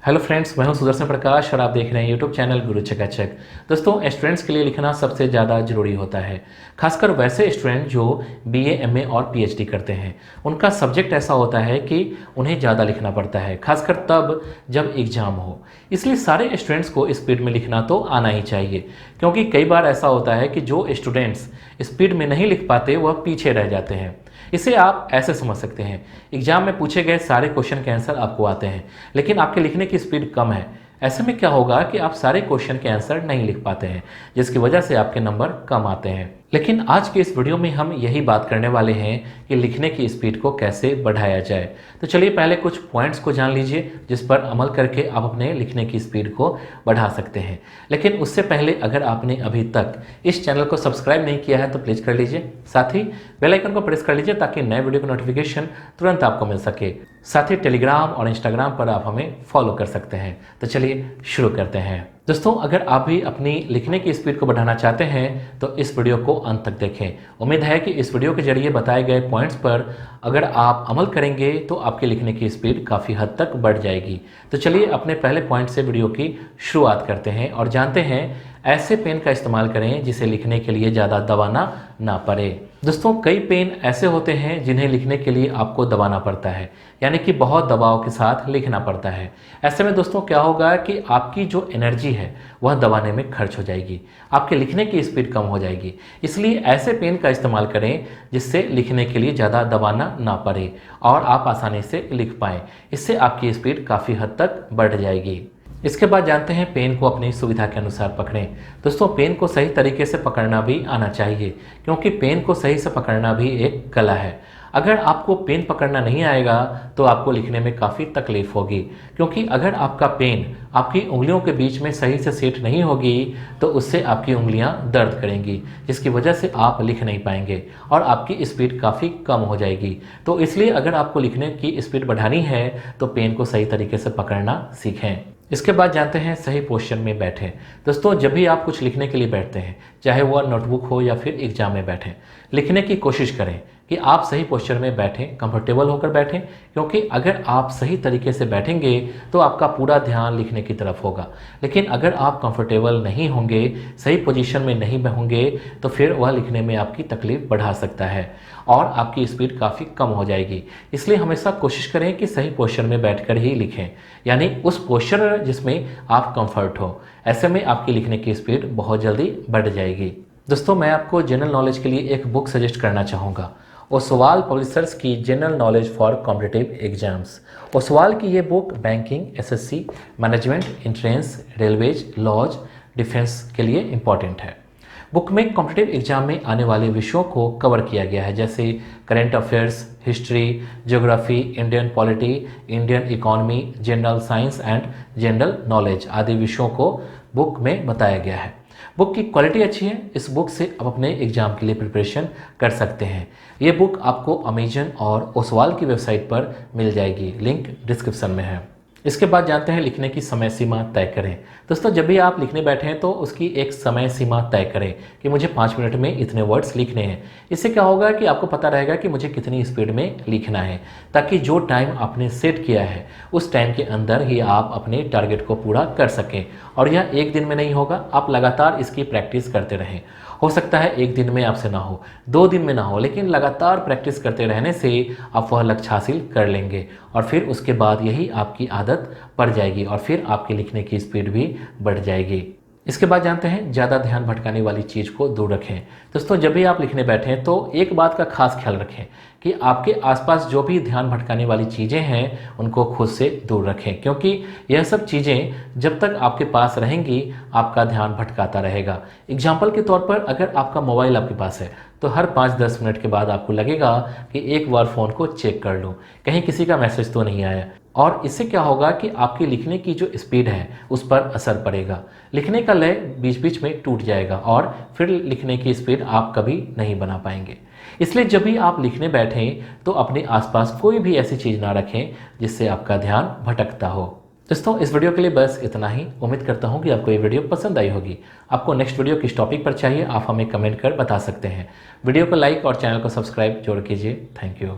Hello friends, मैं हूं सुदर्शन प्रकाश और आप देख रहे हैं यूट्यूब चैनल गुरु चकाचक। दोस्तों, स्टूडेंट्स के लिए लिखना सबसे ज़्यादा ज़रूरी होता है। खासकर वैसे स्टूडेंट जो बीए, एमए और पीएचडी करते हैं। उनका सब्जेक्ट ऐसा होता है कि उन्हें ज़्यादा लिखना पड़ता है, खासकर तब जब एग्ज़ाम हो। इसलिए सारे स्टूडेंट्स को स्पीड में लिखना तो आना ही चाहिए, क्योंकि कई बार ऐसा होता है कि जो स्टूडेंट्स स्पीड में नहीं लिख पाते वह पीछे रह जाते हैं। इसे आप ऐसे समझ सकते हैं, एग्जाम में पूछे गए सारे क्वेश्चन के आंसर आपको आते हैं, लेकिन आपके लिखने की स्पीड कम है। ऐसे में क्या होगा कि आप सारे क्वेश्चन के आंसर नहीं लिख पाते हैं, जिसकी वजह से आपके नंबर कम आते हैं। लेकिन आज के इस वीडियो में हम यही बात करने वाले हैं कि लिखने की स्पीड को कैसे बढ़ाया जाए। तो चलिए पहले कुछ पॉइंट्स को जान लीजिए, जिस पर अमल करके आप अपने लिखने की स्पीड को बढ़ा सकते हैं। लेकिन उससे पहले अगर आपने अभी तक इस चैनल को सब्सक्राइब नहीं किया है तो प्लीज़ कर लीजिए, साथ ही बेल आइकन को प्रेस कर लीजिए ताकि नए वीडियो की नोटिफिकेशन तुरंत आपको मिल सके। साथ ही टेलीग्राम और इंस्टाग्राम पर आप हमें फॉलो कर सकते हैं। तो चलिए शुरू करते हैं। दोस्तों, अगर आप भी अपनी लिखने की स्पीड को बढ़ाना चाहते हैं तो इस वीडियो को अंत तक देखें। उम्मीद है कि इस वीडियो के जरिए बताए गए पॉइंट्स पर अगर आप अमल करेंगे तो आपके लिखने की स्पीड काफ़ी हद तक बढ़ जाएगी। तो चलिए अपने पहले पॉइंट से वीडियो की शुरुआत करते हैं और जानते हैं ऐसे पेन का इस्तेमाल करें जिसे लिखने के लिए ज़्यादा दबाना ना पड़े। दोस्तों, कई पेन ऐसे होते हैं जिन्हें लिखने के लिए आपको दबाना पड़ता है, यानी कि बहुत दबाव के साथ लिखना पड़ता है। ऐसे में दोस्तों क्या होगा कि आपकी जो एनर्जी है वह दबाने में खर्च हो जाएगी, आपके लिखने की स्पीड कम हो जाएगी। इसलिए ऐसे पेन का इस्तेमाल करें जिससे लिखने के लिए ज़्यादा दबाना ना पड़े और आप आसानी से लिख पाएँ। इससे आपकी स्पीड काफ़ी हद तक बढ़ जाएगी। इसके बाद जानते हैं पेन को अपनी सुविधा के अनुसार पकड़ें। दोस्तों, पेन को सही तरीके से पकड़ना भी आना चाहिए, क्योंकि पेन को सही से पकड़ना भी एक कला है। अगर आपको पेन पकड़ना नहीं आएगा तो आपको लिखने में काफ़ी तकलीफ होगी, क्योंकि अगर आपका पेन आपकी उंगलियों के बीच में सही से सेट नहीं होगी तो उससे आपकी उंगलियां दर्द करेंगी, जिसकी वजह से आप लिख नहीं पाएंगे और आपकी स्पीड काफ़ी कम हो जाएगी। तो इसलिए अगर आपको लिखने की स्पीड बढ़ानी है तो पेन को सही तरीके से पकड़ना सीखें। इसके बाद जानते हैं सही पोस्चर में बैठें। दोस्तों, जब भी आप कुछ लिखने के लिए बैठते हैं, चाहे वह नोटबुक हो या फिर एग्जाम में बैठें, लिखने की कोशिश करें कि आप सही पोस्चर में बैठें, कंफर्टेबल होकर बैठें, क्योंकि अगर आप सही तरीके से बैठेंगे तो आपका पूरा ध्यान लिखने की तरफ होगा। लेकिन अगर आप कंफर्टेबल नहीं होंगे, सही पोजीशन में नहीं होंगे, तो फिर वह लिखने में आपकी तकलीफ बढ़ा सकता है और आपकी स्पीड काफ़ी कम हो जाएगी। इसलिए हमेशा कोशिश करें कि सही पोस्चर में बैठकर ही लिखें, यानी उस पोस्चर जिसमें आप कंफर्ट हो। ऐसे में आपकी लिखने की स्पीड बहुत जल्दी बढ़ जाएगी। दोस्तों, मैं आपको जनरल नॉलेज के लिए एक बुक सजेस्ट करना चाहूँगा, ओसवाल पब्लिशर्स की general knowledge for competitive exams. Oswal की ये book banking, SSC, management, entrance, railways, laws, defence के लिए इम्पॉर्टेंट है। बुक में कॉम्पिटिटिव एग्जाम में आने वाले विषयों को कवर किया गया है, जैसे current affairs, history, geography, Indian polity, Indian economy, general science and general knowledge आदि विषयों को बुक में बताया गया है। बुक की क्वालिटी अच्छी है। इस बुक से आप अपने एग्जाम के लिए प्रिपरेशन कर सकते हैं। ये बुक आपको अमेजन और ओसवाल की वेबसाइट पर मिल जाएगी, लिंक डिस्क्रिप्शन में है। इसके बाद जानते हैं लिखने की समय सीमा तय करें। दोस्तों, जब भी आप लिखने बैठे हैं तो उसकी एक समय सीमा तय करें कि मुझे 5 मिनट में इतने वर्ड्स लिखने हैं। इससे क्या होगा कि आपको पता रहेगा कि मुझे कितनी स्पीड में लिखना है, ताकि जो टाइम आपने सेट किया है उस टाइम के अंदर ही आप अपने टारगेट को पूरा कर सकें। और यह एक दिन में नहीं होगा, आप लगातार इसकी प्रैक्टिस करते रहें। हो सकता है एक दिन में आपसे ना हो, 2 दिन में ना हो, लेकिन लगातार प्रैक्टिस करते रहने से आप वह लक्ष्य हासिल कर लेंगे और फिर उसके बाद यही आपकी आदत पड़ जाएगी और फिर आपके लिखने की स्पीड भी बढ़ जाएगी। इसके बाद जानते हैं ज़्यादा ध्यान भटकाने वाली चीज़ को दूर रखें। दोस्तों, जब भी आप लिखने बैठें तो एक बात का खास ख्याल रखें कि आपके आसपास जो भी ध्यान भटकाने वाली चीज़ें हैं उनको खुद से दूर रखें, क्योंकि यह सब चीज़ें जब तक आपके पास रहेंगी आपका ध्यान भटकाता रहेगा। एग्जाम्पल के तौर पर अगर आपका मोबाइल आपके पास है तो हर 5-10 मिनट के बाद आपको लगेगा कि एक बार फ़ोन को चेक कर लूँ, कहीं किसी का मैसेज तो नहीं आया। और इससे क्या होगा कि आपकी लिखने की जो स्पीड है उस पर असर पड़ेगा। लिखने का लय बीच बीच में टूट जाएगा और फिर लिखने की स्पीड आप कभी नहीं बना पाएंगे। इसलिए जब भी आप लिखने बैठें तो अपने आसपास कोई भी ऐसी चीज़ ना रखें जिससे आपका ध्यान भटकता हो। दोस्तों, इस वीडियो के लिए बस इतना ही। उम्मीद करता हूँ कि आपको ये वीडियो पसंद आई होगी। आपको नेक्स्ट वीडियो किस टॉपिक पर चाहिए आप हमें कमेंट कर बता सकते हैं। वीडियो को लाइक और चैनल को सब्सक्राइब जरूर कीजिए। Thank you.